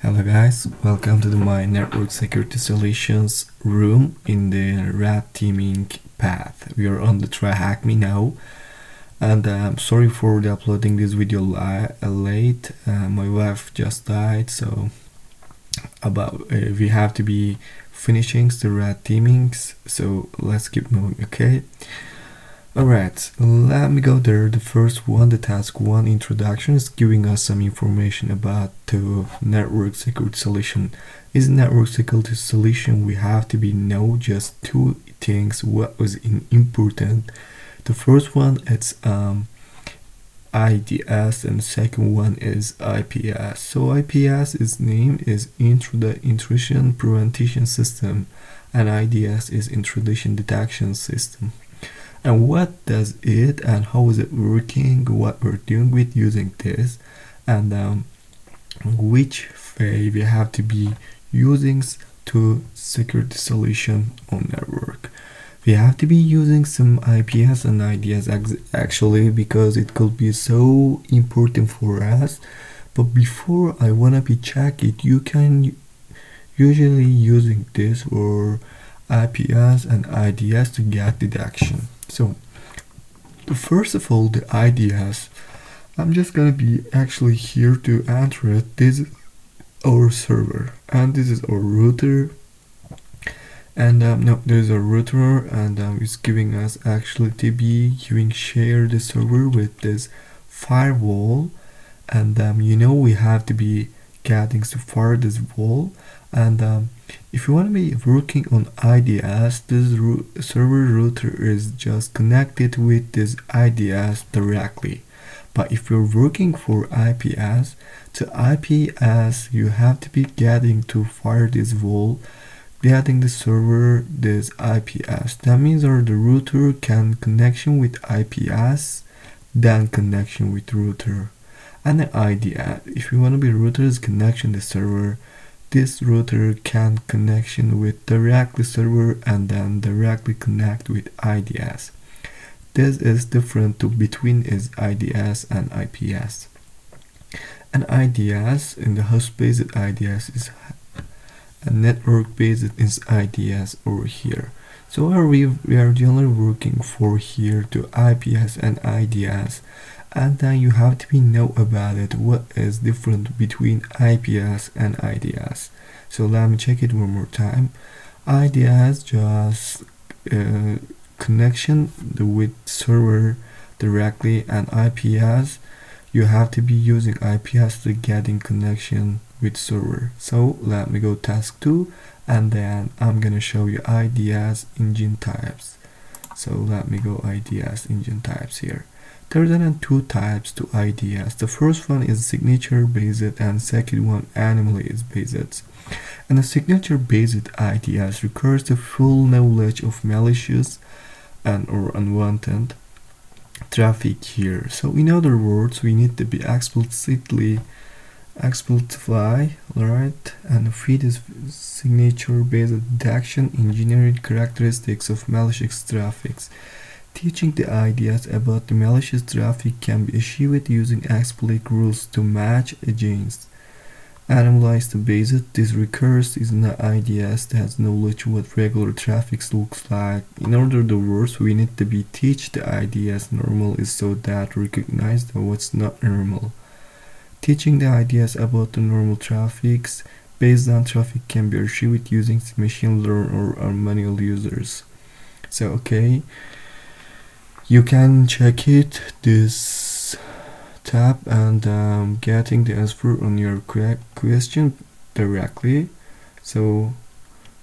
Hello guys, welcome to my network security solutions room in the red teaming path. We are on the TryHackMe now, and I'm sorry for the uploading this video late. My wife just died, so we have to be finishing the red teamings. So let's keep moving, okay? Alright, let me go there. The first one, the task 1 introduction, is giving us some information about the network security solution. Is network security solution we have to be know just two things what was important. The first one it's IDS and the second one is IPS. So IPS is name is intrusion prevention system and IDS is intrusion detection system. And what does it and how is it working, what we're doing with using this, and which way we have to be using to security solution on network. We have to be using some IPS and IDS actually because it could be so important for us. But before I wanna be check it, you can usually using this or IPS and IDS to get detection. So first of all, the IDS, I'm just gonna be actually here to enter it. This is our server and this is our router, and no, there's a router, and it's giving us actually to be share the server with this firewall, and we have to be getting to fire this wall. And if you want to be working on IDS, this server router is just connected with this IDS directly. But if you're working for IPS, to IPS you have to be getting to fire this wall, getting the server this IPS. That means the router can connection with IPS, then connection with router. And the IDS, if you want to be router's connection the server, this router can connection with directly server and then directly connect with IDS. This is different to between is IDS and IPS. And IDS in the host-based IDS is a network-based is IDS over here. So we are generally working for here to IPS and IDS, and then you have to be know about it what is different between IPS and IDS. So let me check it one more time. IDS just connection with server directly, and IPS you have to be using IPS to getting connection with server. So let me go task 2, and then I'm gonna show you IDS engine types. So let me go IDS engine types here. There are two types to IDS. The first one is signature based and second one anomaly based. And the signature based IDS requires the full knowledge of malicious and or unwanted traffic here. So in other words, we need to be explicitly alright, and feed is signature based detection engineering characteristics of malicious traffic. Teaching the IDS about the malicious traffic can be achieved using explicit rules to match against. Analyze the basis. This recurs is an IDS that has knowledge what regular traffic looks like. In other words, we need to be teach the IDS normal is so that recognize that what's not normal. Teaching the IDS about the normal traffics based on traffic can be achieved using machine learning or manual users. So okay, you can check it this tab and getting the answer on your question directly. So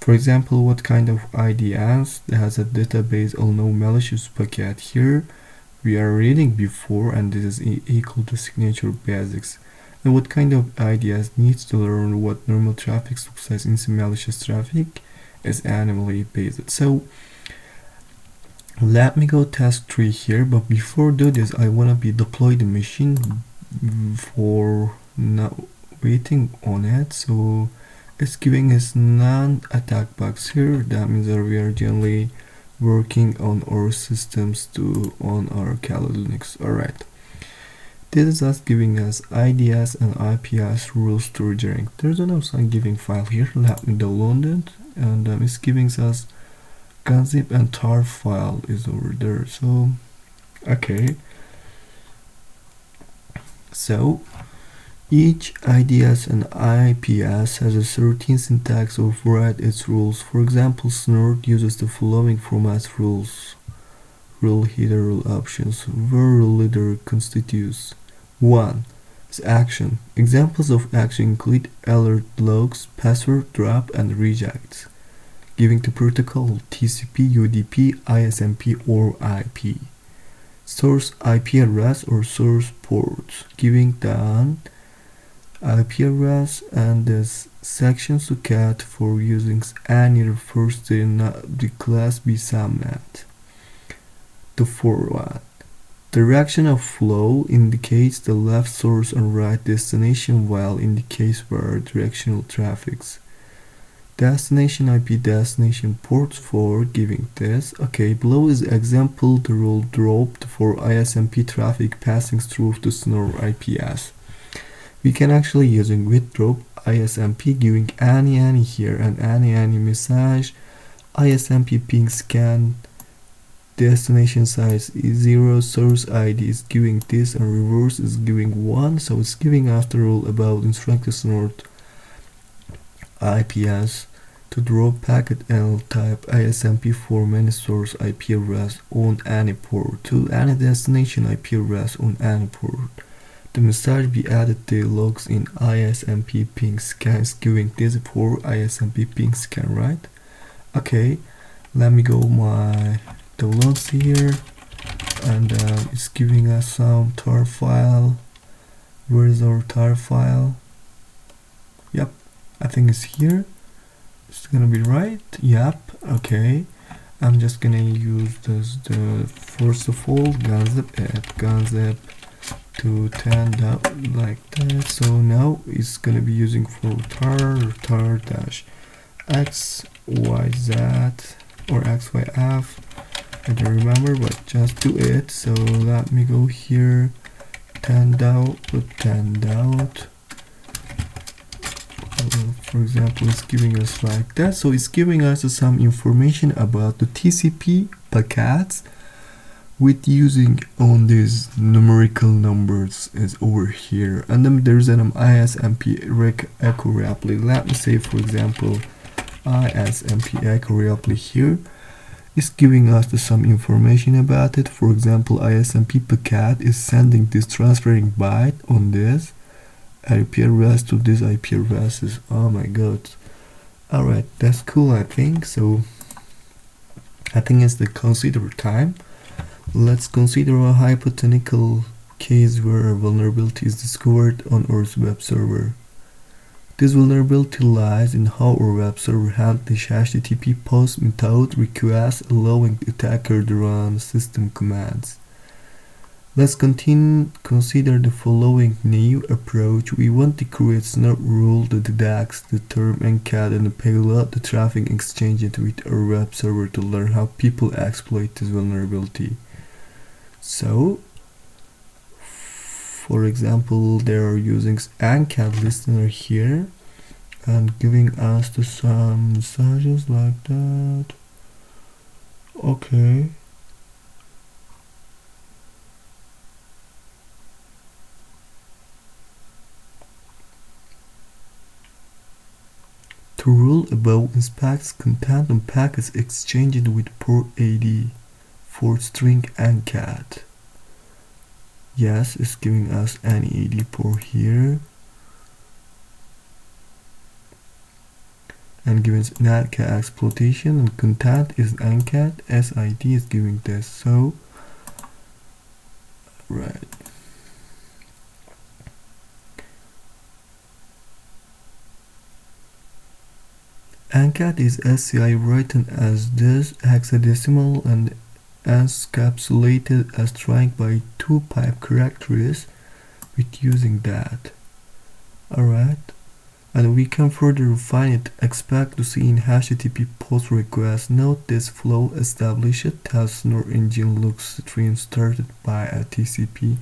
for example, what kind of IDS that has a database or no malicious packet here we are reading before, and this is equal to signature basics. And what kind of IDS needs to learn what normal traffic looks like in some malicious traffic is anomaly based. So let me go task 3 here, but before do this I wanna be deploy the machine for not waiting on it. So it's giving us non-attack box here. That means that we are generally working on our systems to on our Kali Linux. Alright, This is us giving us IDS and IPS rules to redirect. There's an outside giving file here. Let me download it, and it's giving us gunzip and tar file is over there. So okay, so each IDS and IPS has a certain syntax or override its rules. For example, Snort uses the following format rules: rule header, rule options, where rule leader constitutes. 1. Is action. Examples of action include alert logs, password drop, and rejects. Giving to protocol TCP, UDP, ISMP, or IP. Source IP address or source ports. Giving down IP address and the section socket for using any refers to the class B subnet. The forward. Direction of flow indicates the left source and right destination, while indicates where directional traffics. Destination IP destination ports for giving this. Okay, below is example the rule dropped for ISMP traffic passing through the Snort IPS. We can actually using with drop ISMP giving any here and any message. ISMP ping scan destination size is 0, source ID is giving this, and reverse is giving 1. So it's giving us the rule about instruct Snort IPS to drop packet L type ISMP for many source IP address on any port to any destination IP address on any port. The message be added to logs in ISMP ping scans giving this for ISMP ping scan, right? Okay, let me go my downloads here, and it's giving us some tar file. Where is our tar file? Yep, I think it's here. It's gonna be right. Yep. Okay, I'm just gonna use this. The first of all, gunzip to 10 like that. So now it's gonna be using for tar dash xyz or xyf. I don't remember, but just do it. So let me go here, 10 out, put 10 out. For example, it's giving us like that. So it's giving us some information about the TCP packets with using on these numerical numbers is over here. And then there's an ISMP echo reply. Let me say, for example, ISMP echo reply here. Is giving us some information about it. For example, ISMP packet is sending this transferring byte on this IP address to this IP addresses. Oh my god. Alright, that's cool, I think. So I think it's the consider time. Let's consider a hypothetical case where a vulnerability is discovered on our web server. This vulnerability lies in how our web server handles HTTP post without requests, allowing the attacker to run system commands. Let's consider the following new approach. We want to create Snort rule that detects the term encrypted and the payload the traffic exchanged with our web server to learn how people exploit this vulnerability. So, for example, they are using Encrypted listener here and giving us some messages like that. Okay. The rule above inspects content on packets exchanged with port AD for string encrypt. Yes, it's giving us any AD port here. And giving NATCA exploitation and content is encrypt, SID is giving this. So, right. Encrypt is SCI written as this hexadecimal and encapsulated as string by 2 pipe characters with using that. Alright, and we can further refine it. Expect to see in HTTP post request. Note this flow established as Snort engine looks stream started by a TCP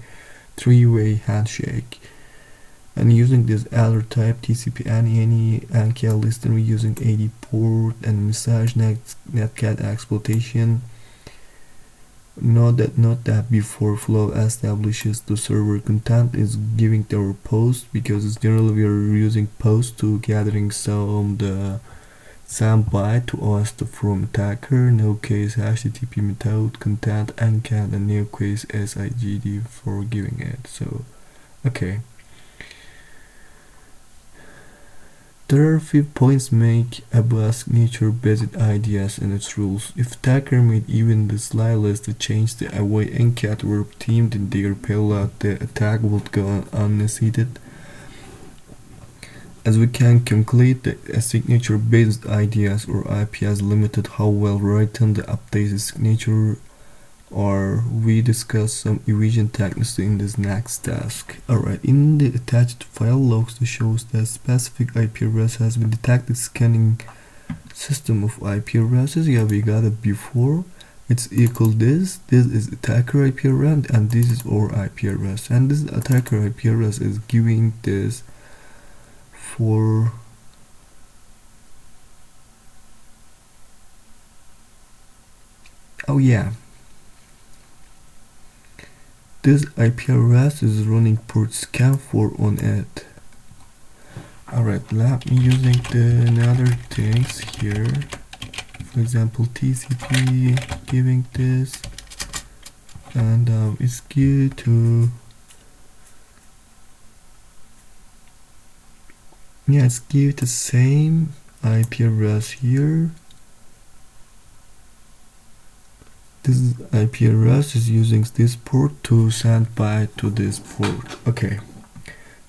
three-way handshake. And using this alert type TCP any ANCAT listener using 80 port and message netcat exploitation. Note that before flow establishes the server content is giving our post, because generally we are using post to gathering some byte to ask from attacker. No case HTTP method content ANCAT and no case SIGD for giving it. So okay. There are 5 points make about signature-based ideas and its rules. If attacker made even the slightest change to avoid ANCAT verb themed in their payload, the attack would go unassisted. As we can conclude that signature-based ideas or IPS limited how well written the updated signature or we discuss some evasion techniques in this next task. Alright, in the attached file logs that shows that specific IP address has been detected scanning system of IP addresses. Yeah, we got it before. It's equal this is attacker IP address and this is our IP address, and this attacker IP address is giving this for this IP address is running port scan 4 on it. Alright, let me using the another things here. For example, TCP giving this, and it's good to it's give the same IP address here. This IP address is using this port to send byte to this port. Okay,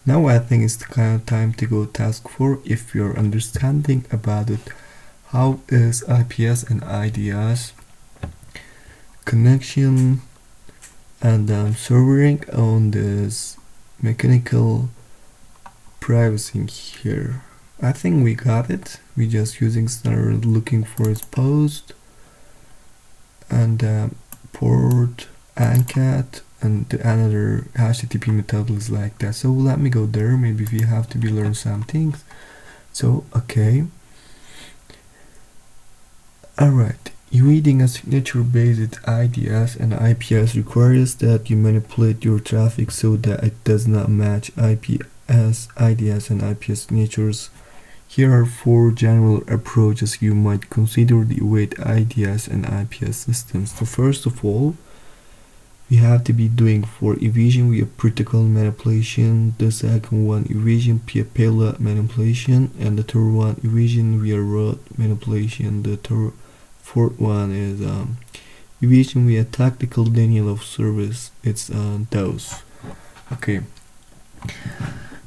now I think it's the kind of time to go task 4. If you're understanding about it, how is IPS and IDS connection and servering on this mechanical privacy here. I think we got it. We just using Snort looking for its post and port ANCAT and the another HTTP method is like that. So let me go there. Maybe we have to be learn some things. So okay. Alright, reading a signature-based IDS and IPS requires that you manipulate your traffic so that it does not match IPS, IDS, and IPS signatures. Here are 4 general approaches you might consider to evade IDS and IPS systems. So first of all, we have to be doing for evasion via protocol manipulation, the second one evasion via payload manipulation, and the third one evasion via route manipulation. The fourth one is evasion via tactical denial of service. It's those. Okay,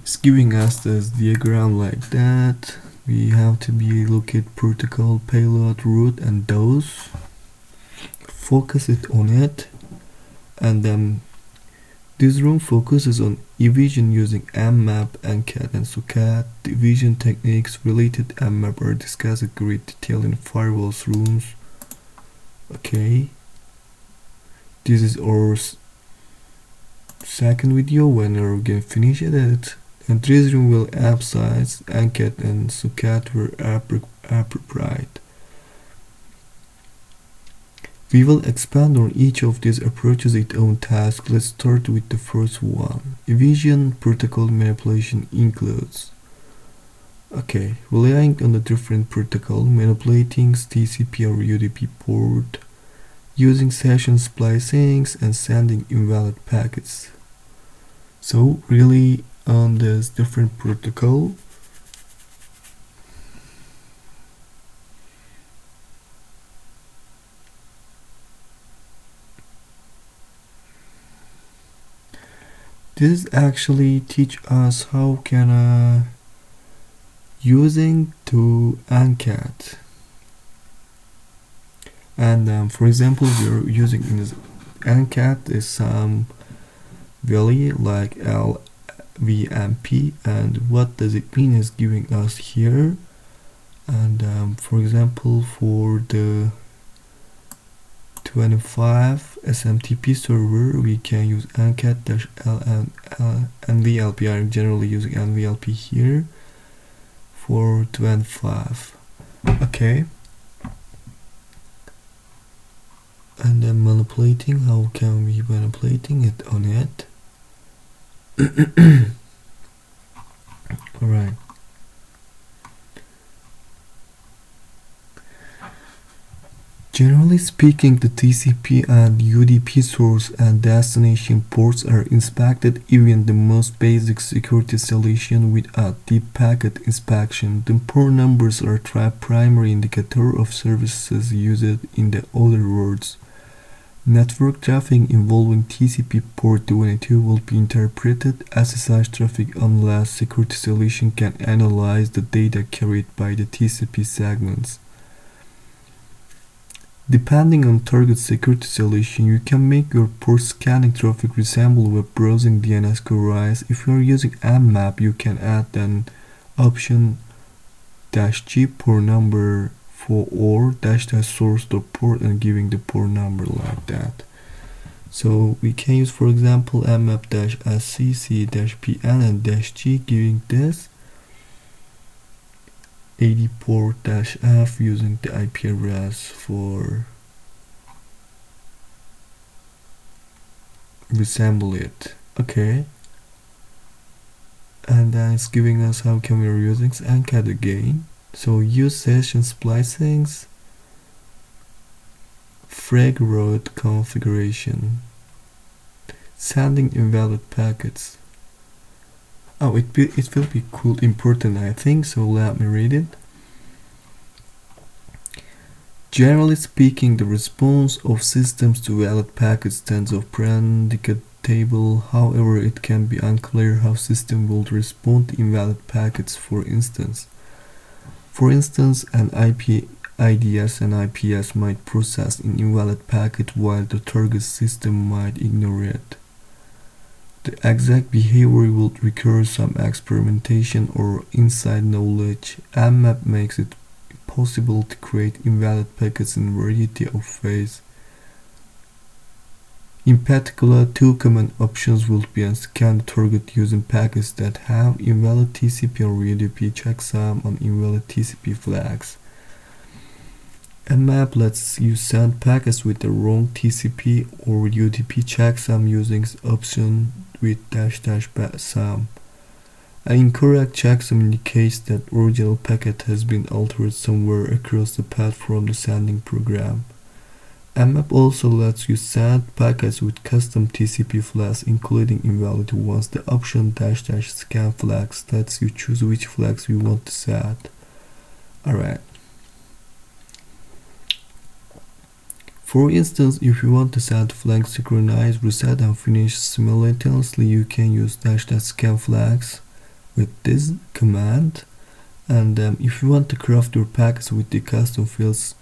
it's giving us this diagram like that. We have to be locate protocol, payload, route, and those. Focus it on it. And this room focuses on evasion using mmap, ANCAT, and SOCAT. The evasion techniques related to mmap are discussed in great detail in firewalls rooms. Okay, this is our second video. When we're gonna finish it, and this room will emphasize ANCAT and SOCAT were appropriate. We will expand on each of these approaches its own task. Let's start with the first one. Evasion protocol manipulation includes relying on a different protocol, manipulating TCP or UDP port, using session splicings, and sending invalid packets. So really on this different protocol, this actually teach us how can using to ANCAT, and for example we're using in this ANCAT is some value like LVMP, and what does it mean is giving us here, and for example for 25 SMTP server, we can use ncat-nvlp. I'm generally using nvlp here for 25. Okay. And then manipulating, how can we manipulating it on it? Alright. Generally speaking, the TCP and UDP source and destination ports are inspected. Even the most basic security solution with a deep packet inspection. The port numbers are a primary indicator of services used. In the other words, network traffic involving TCP port 22 will be interpreted as such traffic unless security solution can analyze the data carried by the TCP segments. Depending on target security solution, you can make your port scanning traffic resemble web browsing DNS queries. If you are using Mmap, you can add an option -g port number for or --source.port and giving the port number like that. So we can use, for example, mmap-scc-pn and -g, giving this 80 port -f using the IP address for resemble it. Okay. And then it's giving us how can we are using ncat again. So use session splicings, frag route configuration, sending invalid packets. Oh, it will be cool, important, I think, so let me read it. Generally speaking, the response of systems to valid packets tends to predictable. However, it can be unclear how system will respond to invalid packets. For instance, an IP IDS and IPS might process an invalid packet while the target system might ignore it. The exact behavior will require some experimentation or inside knowledge. Mmap makes it possible to create invalid packets in a variety of ways. In particular, two common options will be to scan the target using packets that have invalid TCP or UDP checksum on invalid TCP flags. Mmap lets you send packets with the wrong TCP or UDP checksum using option with --sum. An incorrect checksum indicates that original packet has been altered somewhere across the path from the sending program. Mmap also lets you send packets with custom TCP flags, including invalid ones. The option --scan flags lets you choose which flags you want to set. Alright. For instance, if you want to set flag synchronize, reset and finish simultaneously, you can use --scan flags with this command. And if you want to craft your packets with the custom fields,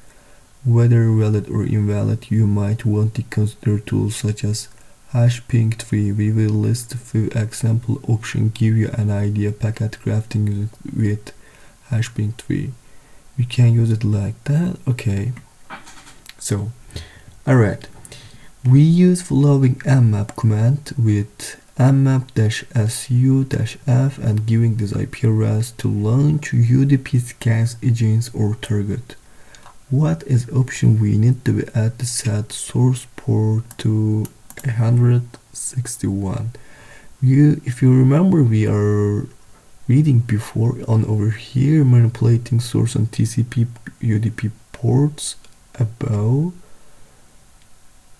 whether valid or invalid, you might want to consider tools such as #ping3. We will list a few example options, give you an idea packet crafting with #ping3. You can use it like that. Okay. So, alright. We use following mmap command with mmap-su-f and giving this IP address to launch UDP scans agents or target. What is option we need to add to set source port to 161. If you remember, we are reading before on over here manipulating source and TCP UDP ports above.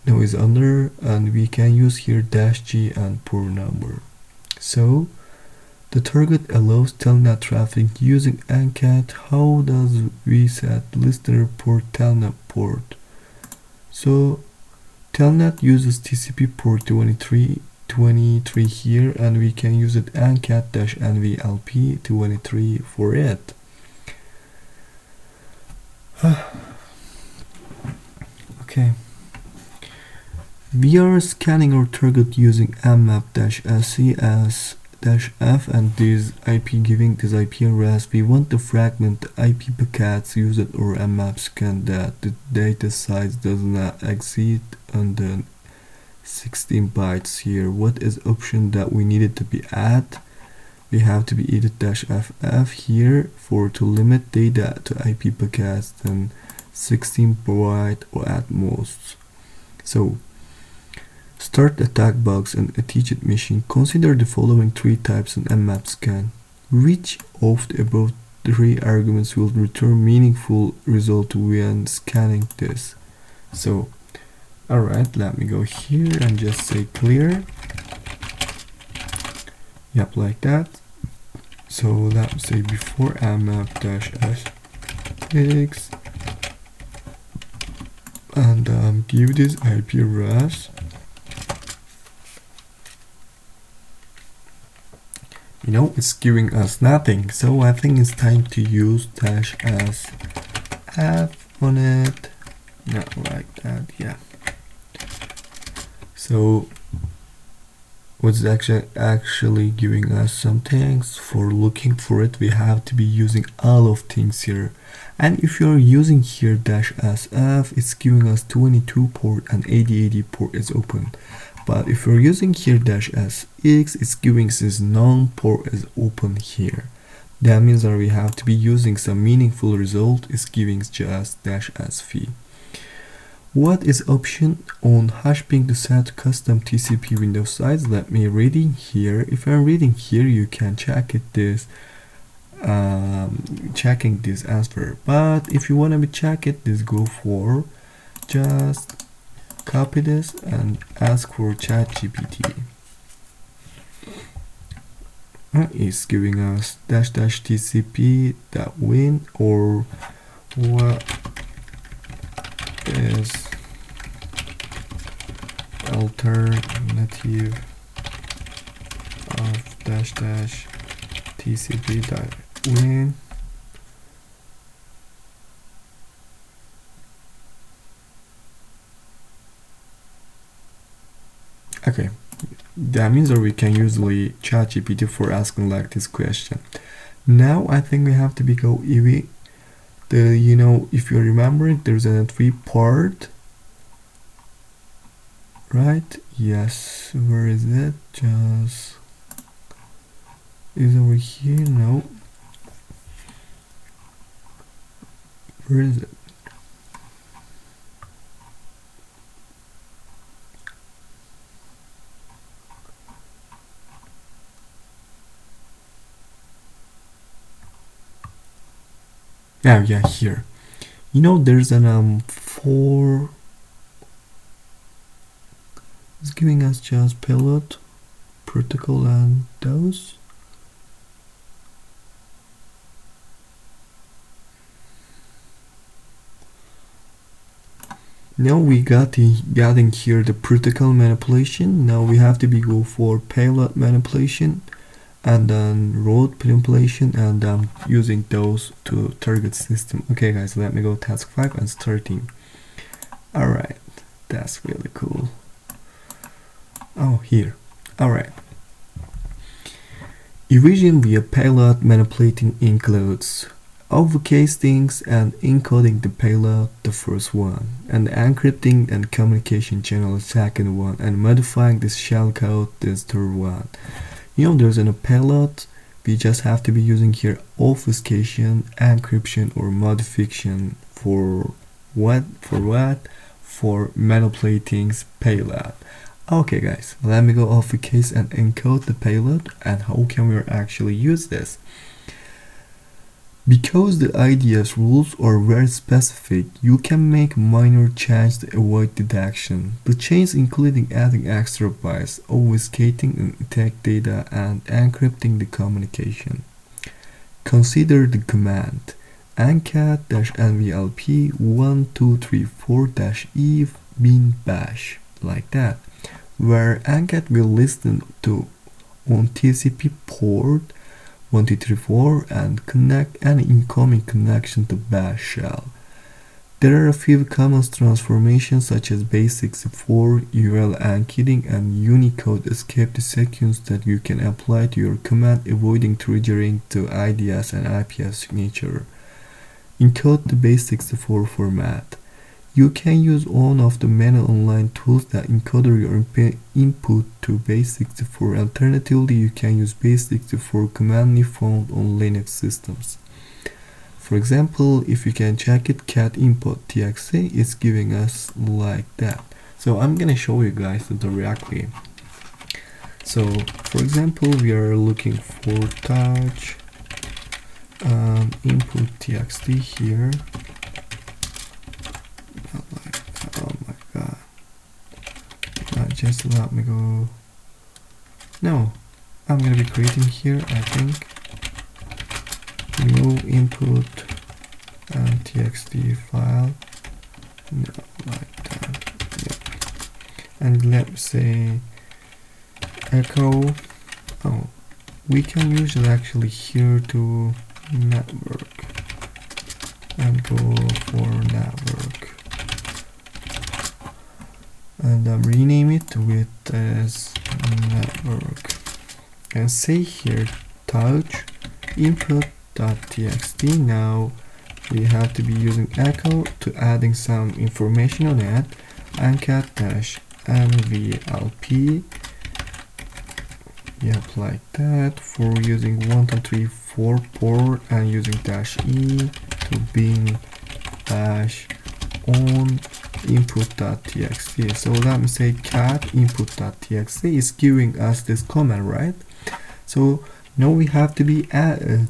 Now is under, and we can use here -g and port number. So the target allows telnet traffic using ncat. How does we set listener port telnet port? So telnet uses TCP port 23 here, and we can use it ncat-nvlp 23 for it. Okay. We are scanning our target using mmap-sc as -f and this IP giving this IP address, we want to fragment the IP packets used or mmap scan that the data size does not exceed on the 16 bytes here. What is option that we needed to be at? We have to be either -ff here for to limit data to IP packets than 16 byte or at most. So start attack box and a teach-it machine. Consider the following three types in mmap scan. Which of the above three arguments will return meaningful result when scanning this? So alright, let me go here and just say clear. Yep, like that. So let's say before mmap-s and give this IP address. You know, it's giving us nothing, so I think it's time to use -s f on it. Not like that, yeah. So what's actually giving us some things. For looking for it, we have to be using all of things here. And if you're using here -sf, it's giving us 22 port and 8080 port is open. But if you're using here -sx, it's giving this none port is open here. That means that we have to be using some meaningful result is giving just -sv. What is option on hashping to set custom TCP window size? Let me reading here. If I'm reading here, you can check it this checking this answer. But if you want to be check it, this go for just copy this and ask for ChatGPT. It's giving us --TCP that win or what is alternative of --TCP that win. Okay, that means that we can usually ChatGPT for asking like this question. Now I think we have to be go EV. You know, if you remember it, there's a three part, right? Yes, where is it? Just is over here. No, where is it? Now, yeah, here. You know, there's an four. It's giving us just payload, protocol, and those. Now we getting here the protocol manipulation. Now we have to be go for payload manipulation and then road manipulation, and using those to target system. Okay guys, let me go task 5 and starting. Alright, that's really cool. Oh, here. Alright. Evasion via payload manipulating includes obfuscating and encoding the payload, the first one, and encrypting and communication channel, the second one, and modifying this shellcode, this third one. You know, there's a payload, we just have to be using here obfuscation, encryption, or modification for what? For manipulating payload. Okay guys, let me go obfuscate and encode the payload, and how can we actually use this? Because the IDS rules are very specific, you can make minor changes to avoid detection. The changes including adding extra bytes, obfuscating and attack data, and encrypting the communication. Consider the command encat-nvlp1234-e bin bash, like that, where encat will listen to on TCP port 1234 and connect any incoming connection to bash shell. There are a few common transformations such as base64, URL encoding, and Unicode escape sequence that you can apply to your command, avoiding triggering the IDS and IPS signature. Encode the base64 format. You can use one of the many online tools that encode your input to base64. Alternatively, you can use base64 command found on Linux systems. For example, if you can check it, cat input txt is giving us like that. So I'm gonna show you guys directly. So for example, we are looking for touch input txt here. Oh my god. Just let me go. No, I'm gonna be creating here, I think. New input and txt file. No, like that. Yeah. And let's say echo. Oh, we can use it actually here to network and go for network. And rename it with as network. And say here touch input.txt. Now we have to be using echo to adding some information on it. Ancat-nvlp. Yep, like that. For using 1 2 3 4 port and using -e to bin bash on input.txt. So let me say cat input.txt is giving us this command, right? So now we have to be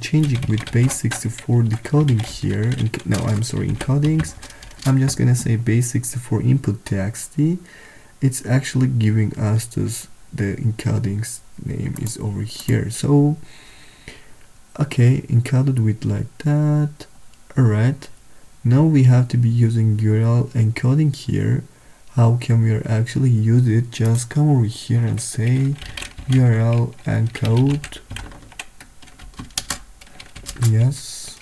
changing with base64 decoding here. No, I'm sorry, encodings. I'm just gonna say base64 input.txt. It's actually giving us this, the encodings name is over here. So okay, encoded with like that. Alright, now we have to be using URL encoding here. How can we actually use it? Just come over here and say URL encode. Yes.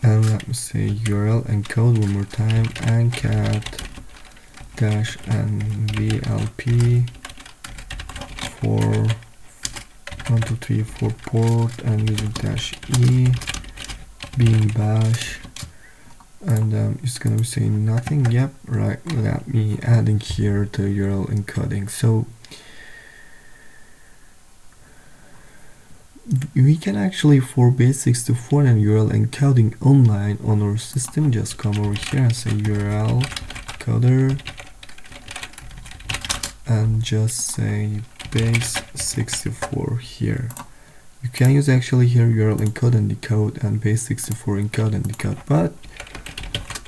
And let me say URL encode one more time. Ancat-nvlp for 1 2 3 4 port and using -e bin bash. And it's gonna be saying nothing. Yep, right. Let me adding here the URL encoding. So we can actually for base64 and URL encoding online on our system. Just come over here and say URL encoder and just say base64 here. You can use actually here URL encode and decode and base64 encode and decode, but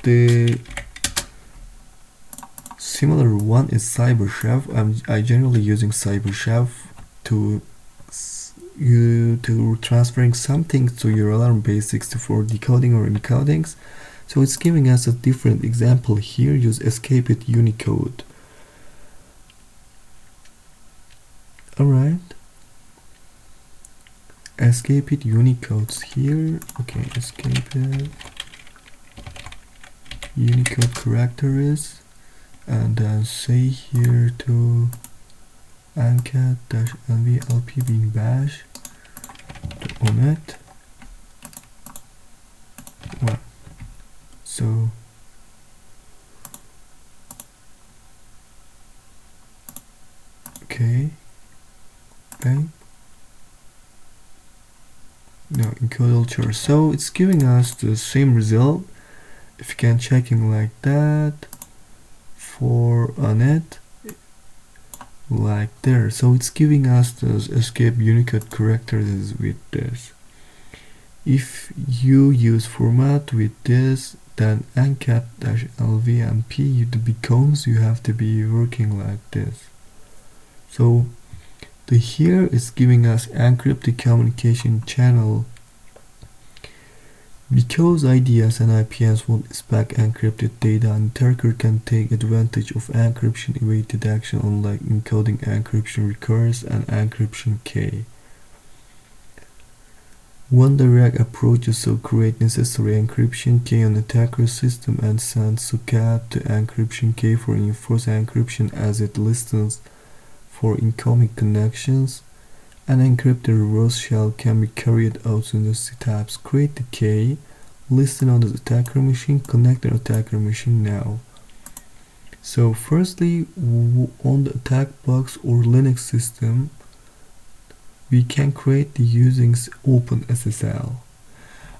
the similar one is CyberChef. I generally using CyberChef to transferring something to URL on base64 decoding or encodings. So it's giving us a different example here. Use escape it Unicode. Alright, escape it Unicode's here. Okay, escape it Unicode characters, and then say here to ancat-nvlp bin bash on it. Well, so okay. Okay. No, encode ultra. So it's giving us the same result. If you can checking like that for on it, like there. So it's giving us those escape Unicode characters with this. If you use format with this, then ancat-nvlp becomes you have to be working like this. So the here is giving us encrypted communication channel. Because IDS and IPS won't expect encrypted data, an attacker can take advantage of encryption evade detection, unlike encoding encryption recurs and encryption key. One direct approach is to create necessary encryption key on attacker system and send socket to encryption key for enforced encryption as it listens for incoming connections. An encrypted reverse shell can be carried out in the steps. Create the key, listen on the attacker machine, connect the attacker machine now. So firstly, on the attack box or Linux system, we can create the using OpenSSL.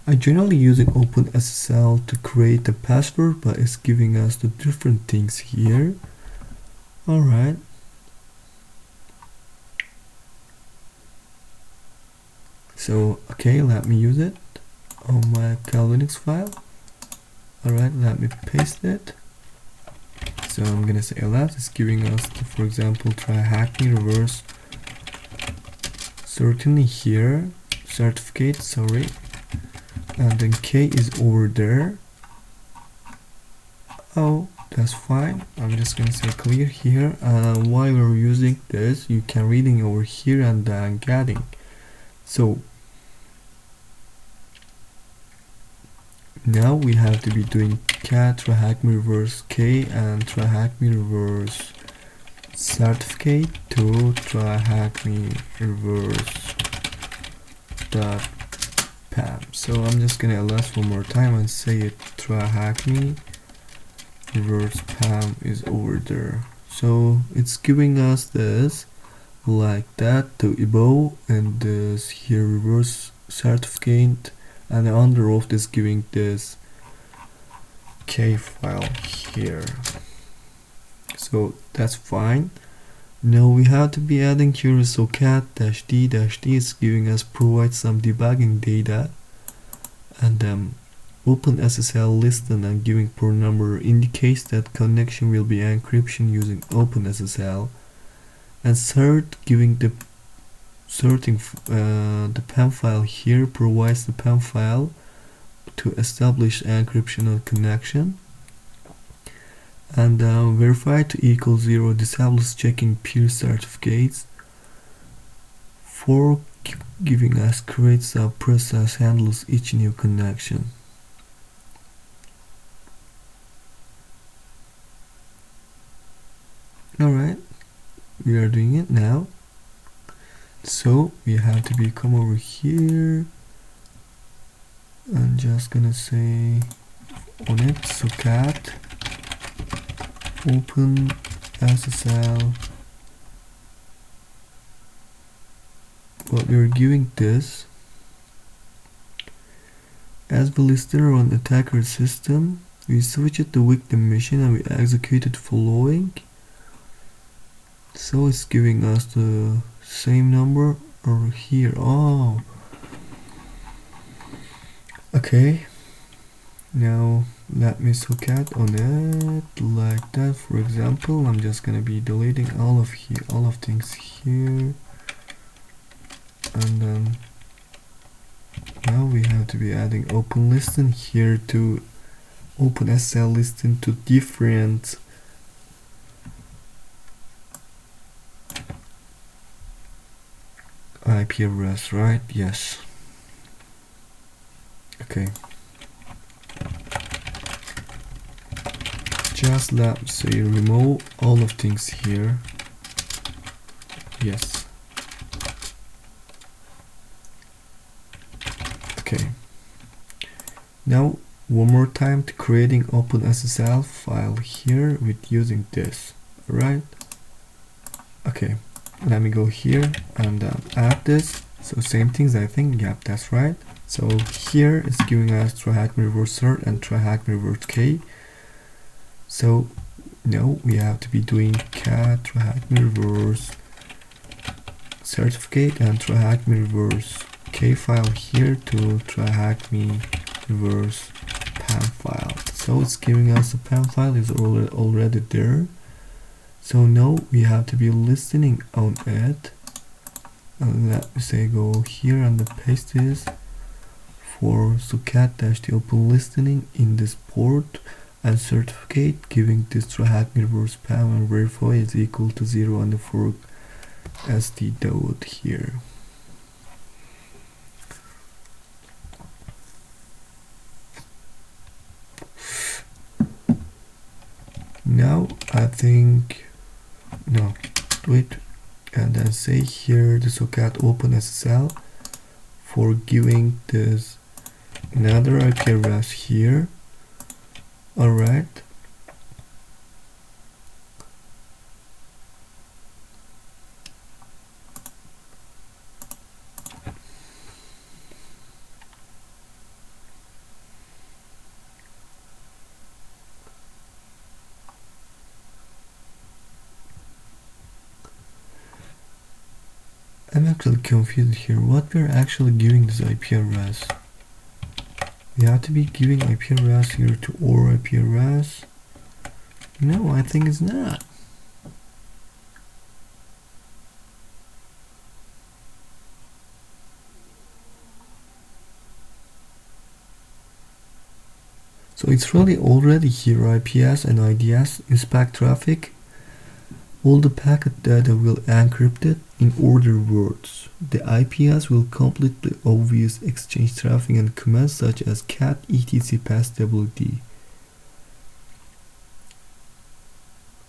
I generally using OpenSSL to create the password, but it's giving us the different things here. Alright. So, okay, let me use it on my Linux file. Alright, let me paste it. So I'm gonna say ls. It's giving us, for example, TryHackMe reverse. Certainly here, certificate, sorry. And then K is over there. Oh, that's fine. I'm just gonna say clear here. And while we're using this, you can reading over here and then getting. So now we have to be doing cat TryHackMe reverse K and TryHackMe reverse certificate to TryHackMe reverse dot pam. So I'm just gonna ls one more time and say it. TryHackMe reverse pam is over there. So it's giving us this like that to Evo, and this here reverse certificate, and under of this giving this K file here. So that's fine. Now we have to be adding here socket-d-d is giving us provide some debugging data, and OpenSSL listen and giving port number indicates that connection will be encryption using OpenSSL, and cert giving the certing the PAM file here provides the PAM file to establish encryption on connection, and verify to equal 0 disables checking peer certificates. For giving us creates a process handles each new connection. Alright, we are doing it now. So we have to come over here and just gonna say on it socket open SSL, but we're giving this as the listener on attacker system. We switch it to victim machine and we execute it following. So it's giving us the same number over here. Oh, okay. Now let me socket on it like that. For example, I'm just gonna be deleting all of things here, and then now we have to be adding open listen here to OpenSSL listen to different IP address, right? Yes. Okay. Just let me say remove all of things here. Yes. Okay. Now one more time to creating OpenSSL file here with using this. Right? Okay. Let me go here and add this. So same things, I think. Yep, that's right. So here it's giving us TryHackMe reverse cert and TryHackMe reverse K. So now we have to be doing cat TryHackMe reverse certificate and TryHackMe reverse K file here to TryHackMe reverse PAM file. So it's giving us the PAM file is already there. So now we have to be listening on it, and let me say go here and paste this for socket-the open listening in this port and certificate giving this TryHackMe reverse PAM and verify is equal to 0 and the fork SD dot here. now I think, no, wait, and then say here the socket open SSL for giving this another IP address here. Alright. I'm actually confused here. What we're actually giving this IP address? We have to be giving IP address here to our IP address. No, I think it's not. So it's really already here IPS and IDS inspect traffic. All the packet data will encrypted in order words. The IPS will complete the obvious exchange traffic and commands such as cat etc passability.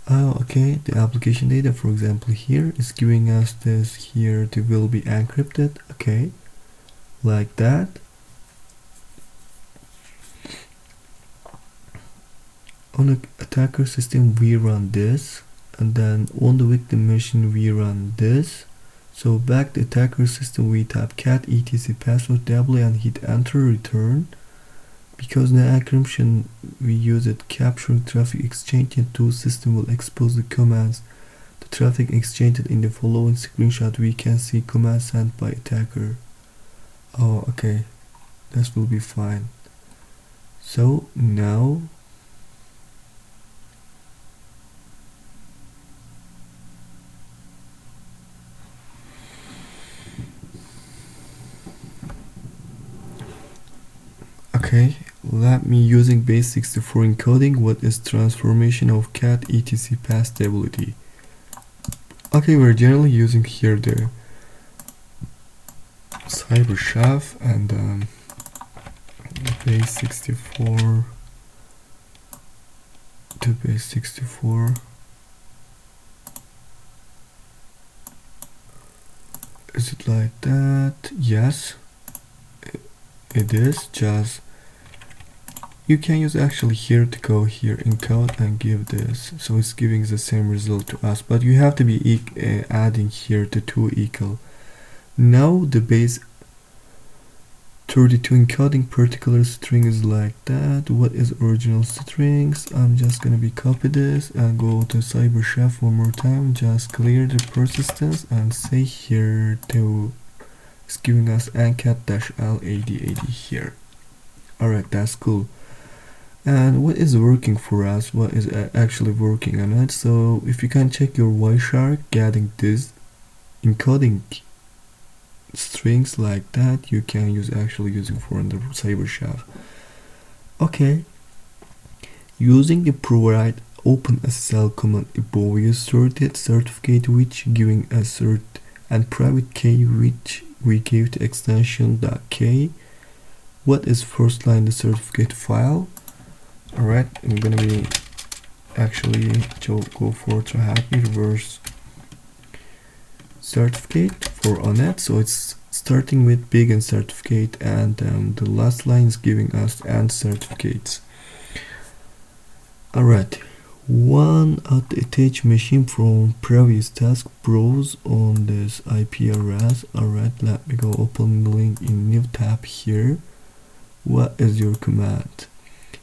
Oh, okay, the application data, for example, here is giving us this here, they will be encrypted, okay, like that. On the attacker system we run this, and then on the victim machine we run this. So back the attacker system we tap cat etc password doubly and hit enter return. Because the encryption we use it capturing traffic exchanged into system will expose the commands. The traffic exchanged in the following screenshot we can see commands sent by attacker. Oh, okay, this will be fine. So now okay, let me using base64 encoding what is transformation of cat etc passability. Okay, we're generally using here the cyber chef and base64 to base64. Is it like that? Yes, it is. Just you can use actually here to go here encode and give this, so it's giving the same result to us, but you have to be adding here the 2 equal. Now the base 32 encoding particular string is like that. What is original strings? I'm just gonna be copy this and go to cyber chef one more time, just clear the persistence and say here to it's giving us ncat-l8080 here. Alright, that's cool. And what is working for us, what is actually working on it? So if you can check your Wireshark getting this encoding strings like that, you can use actually using for the cyber chef. Okay, using the provide OpenSSL command above you sorted certificate which giving a cert and private key which we give the extension .k. What is first line the certificate file? Alright, I'm gonna be actually go for TryHackMe reverse certificate for on it. So it's starting with big and certificate, and the last line is giving us and certificates. Alright, one at the attached machine from previous task browse on this IP address. Alright, let me go open the link in new tab here. What is your command?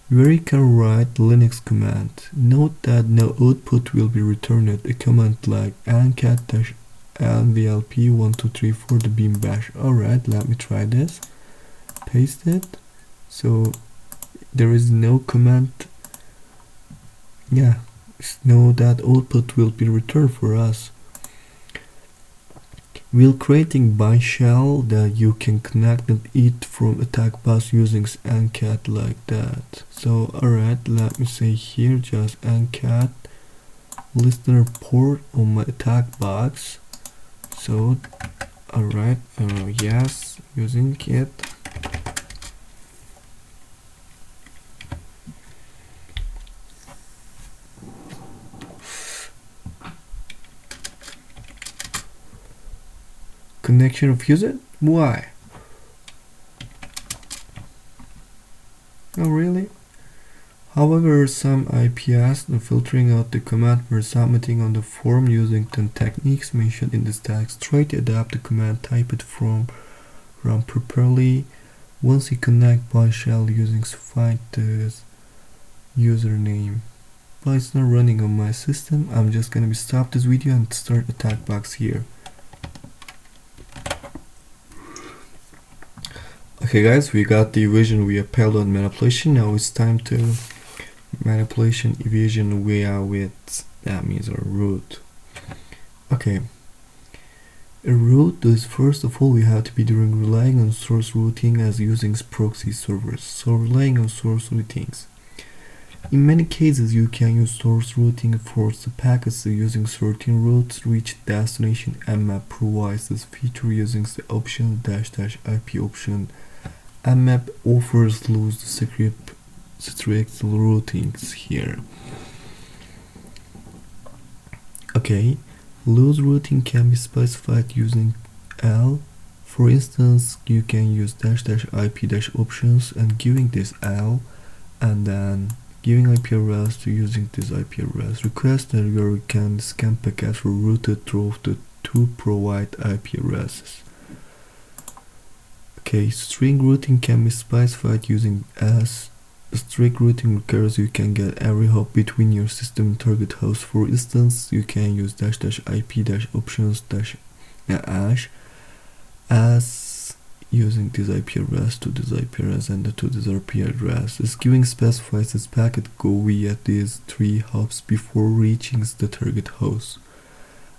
Where you can write Linux command. Note that no output will be returned. A command like ncat-nvlp1234 the beam bash. Alright, let me try this. Paste it. So there is no command. Yeah, no that output will be returned for us. We're creating by shell that you can connect it from attack bus using ncat like that. So alright, let me say here just ncat listener port on my attack box. So alright, yes, using it. connection refused? Why? Oh really? However, some IPs filtering out the command we're submitting on the form using the techniques mentioned in the text. Try to adapt the command, type it from run properly. Once you connect by shell using find this username. But it's not running on my system. I'm just gonna stop this video and start attack box here. Okay guys, we got the evasion via payload manipulation. Now it's time to manipulation evasion via with, that means our root. Okay, a root is, first of all, we have to be doing relying on source routing as using proxy servers. So relying on source routings. In many cases, you can use source routing for the packets using certain routes reach destination. Mmap provides this feature using the option --IP option. Mmap offers loose strict routings here. Okay, loose routing can be specified using L. For instance, you can use --IP options and giving this L, and then giving IP address to using this IP address. Request that you can scan packets for routed through the two provide IP addresses. Okay, string routing can be specified using S. Strict routing requires you can get every hop between your system and target host. For instance, you can use --IP options -- as using this IP address to this IP address and to this IP address. This giving specifies this packet go via these three hops before reaching the target host.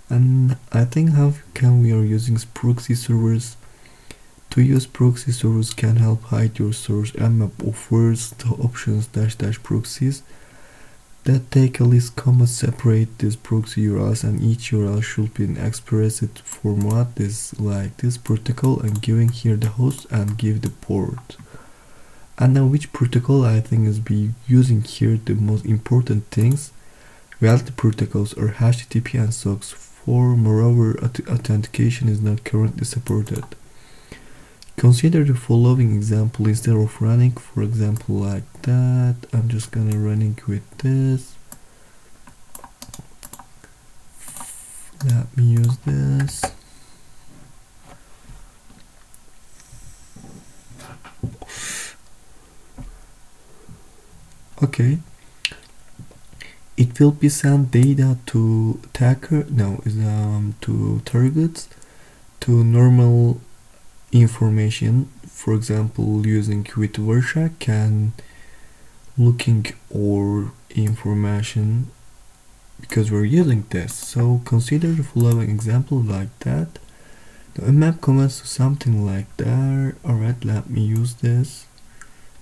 And I think how can we are using proxy servers. To use proxy servers can help hide your source. Mmap offers the options --proxies that take a list comma separate these proxy URLs, and each URL should be in explicit format. This like this protocol, and giving here the host and give the port. And now which protocol I think is be using here the most important things. Reality protocols are HTTP and SOX 4. Moreover, authentication is not currently supported. Consider the following example. Instead of running, for example, like that, I'm just gonna running with this. Let me use this. Okay. It will be send data to attacker. No, to targets to normal information. For example, using with Versa can looking or information because we're using this. So consider the following example like that. The mmap commands to something like that. Alright, let me use this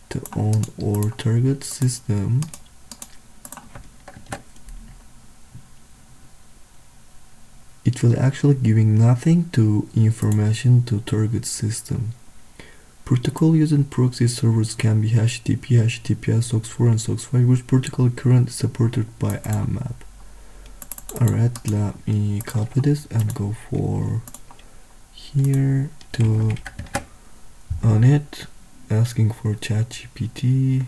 to on or target system. It will actually giving nothing to information to target system. Protocol using proxy servers can be HTTP, HTTPS, SOX 4 and SOX 5, which protocol currently supported by Mmap. Alright, let me copy this and go for here to on it, asking for ChatGPT.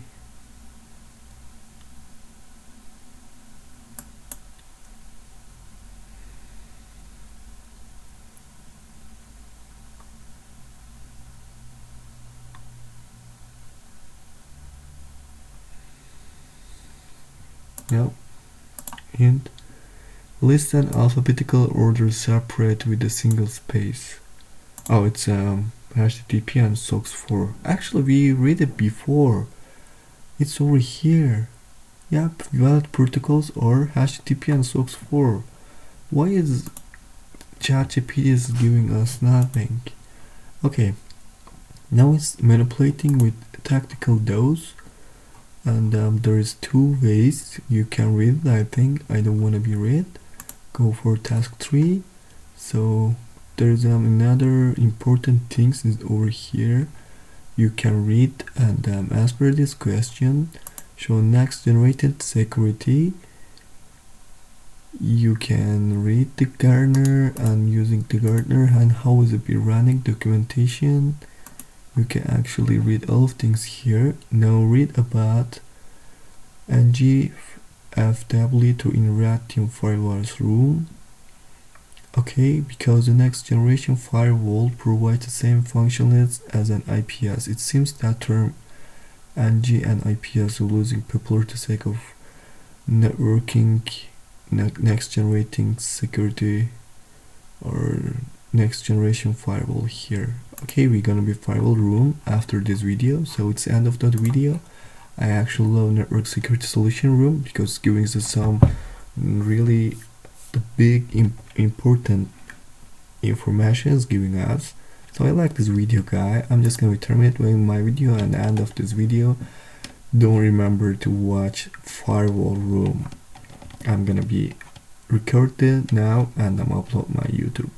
Yep. Hint. List and alphabetical order separate with a single space. Oh, it's HTTP and SOX 4. Actually, we read it before. It's over here. Yep, valid protocols or HTTP and SOX 4. Why is ChatGPT is giving us nothing? Okay, now it's manipulating with tactical dose. And there is two ways you can read. I think I don't want to be read. Go for task 3. So there's another important things is over here. You can read and as per this question, show next generated security. You can read the Gartner and using the Gartner and how is it be running documentation. You can actually read all of things here. Now read about NGFW to interacting firewalls rule. Okay, because the next generation firewall provides the same functionality as an IPS. It seems that term NG and IPS are losing popularity for the sake of networking, next generating security, or next generation firewall here. Okay, we're gonna be firewall room after this video, so it's the end of that video. I actually love network security solution room because it's giving us some really the big important information is giving us. So I like this video, guy. I'm just gonna be terminating my video, and the end of this video, don't remember to watch firewall room. I'm gonna be recorded now and I'm upload my YouTube.